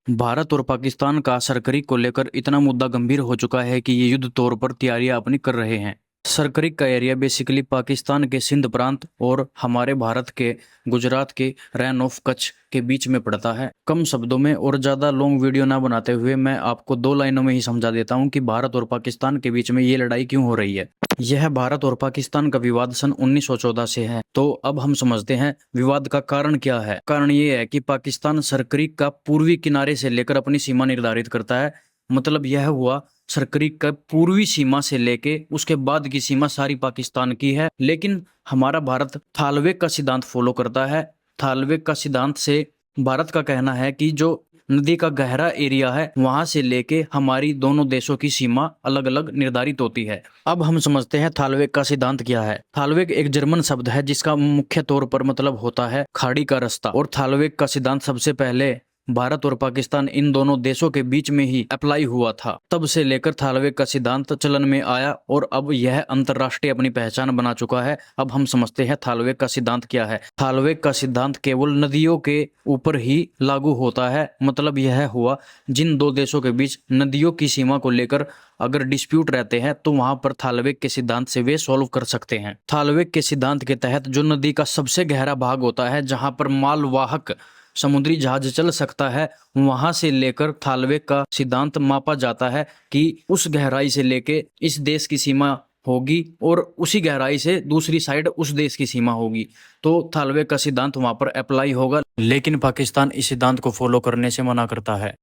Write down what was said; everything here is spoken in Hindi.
भारत और पाकिस्तान का सरकरी को लेकर इतना मुद्दा गंभीर हो चुका है कि ये युद्ध तौर पर तैयारियां अपनी कर रहे हैं। सरकरी का एरिया बेसिकली पाकिस्तान के सिंध प्रांत और हमारे भारत के गुजरात के रैन ऑफ कच्छ के बीच में पड़ता है। कम शब्दों में और ज़्यादा लॉन्ग वीडियो ना बनाते हुए मैं आपको दो लाइनों में ही समझा देता हूँ कि भारत और पाकिस्तान के बीच में ये लड़ाई क्यों हो रही है। यह भारत और पाकिस्तान का विवाद सन 1914 से है। तो अब हम समझते हैं विवाद का कारण क्या है। कारण ये है कि पाकिस्तान सरकरी का पूर्वी किनारे से लेकर अपनी सीमा निर्धारित करता है। मतलब यह हुआ सरकरी का पूर्वी सीमा से लेके उसके बाद की सीमा सारी पाकिस्तान की है। लेकिन हमारा भारत थालवे का सिद्धांत फॉलो करता है। थालवे का सिद्धांत से भारत का कहना है कि जो नदी का गहरा एरिया है वहां से लेके हमारी दोनों देशों की सीमा अलग अलग निर्धारित होती है। अब हम समझते हैं थालवे का सिद्धांत क्या है। थालवे एक जर्मन शब्द है जिसका मुख्य तौर पर मतलब होता है खाड़ी का रास्ता। और थालवे का सिद्धांत सबसे पहले भारत और पाकिस्तान इन दोनों देशों के बीच में ही अप्लाई हुआ था। तब से लेकर थालवे का सिद्धांत चलन में आया और अब यह अंतर्राष्ट्रीय अपनी पहचान बना चुका है। अब हम समझते हैं थालवे का सिद्धांत क्या है। थालवे का सिद्धांत केवल नदियों के ऊपर ही लागू होता है। मतलब यह हुआ जिन दो देशों के बीच नदियों की सीमा को लेकर अगर डिस्प्यूट रहते हैं तो वहां पर थालवेक के सिद्धांत से वे सॉल्व कर सकते हैं। थालवेक के सिद्धांत के तहत जो नदी का सबसे गहरा भाग होता है जहां पर मालवाहक समुद्री जहाज चल सकता है वहां से लेकर थालवे का सिद्धांत मापा जाता है कि उस गहराई से लेके इस देश की सीमा होगी और उसी गहराई से दूसरी साइड उस देश की सीमा होगी। तो थालवे का सिद्धांत वहां पर अप्लाई होगा। लेकिन पाकिस्तान इस सिद्धांत को फॉलो करने से मना करता है।